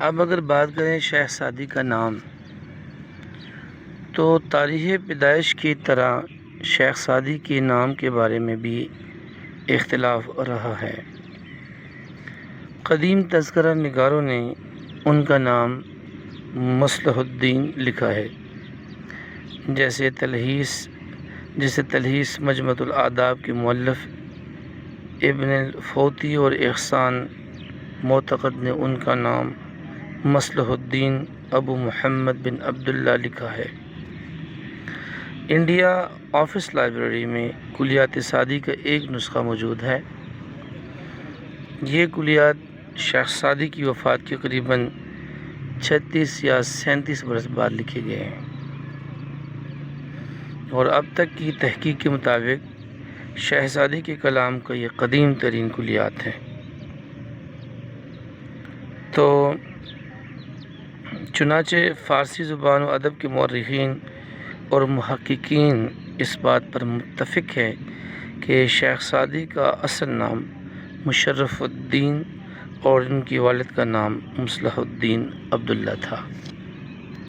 اب اگر بات کریں شیخ سعدی کا نام، تو تاریخ پیدائش کی طرح شیخ سعدی کے نام کے بارے میں بھی اختلاف رہا ہے۔ قدیم تذکرہ نگاروں نے ان کا نام مصلح الدین لکھا ہے، جیسے تلخیص مجموعۃ الآداب کے مؤلف ابن الفوتی اور احسان معتقد نے ان کا نام مصلح الدین ابو محمد بن عبداللہ لکھا ہے۔ انڈیا آفس لائبریری میں کلیات سعدی کا ایک نسخہ موجود ہے۔ یہ کلیات شیخ سعدی کی وفات کے قریباً 36 یا 37 برس بعد لکھے گئے ہیں، اور اب تک کی تحقیق کے مطابق شیخ سعدی کے کلام کا یہ قدیم ترین کلیات ہیں۔ تو چنانچہ فارسی زبان و ادب کے مورخین اور محققین اس بات پر متفق ہیں کہ شیخ سعدی کا اصل نام مشرف الدین اور ان کی والد کا نام مصلح الدین عبداللہ تھا۔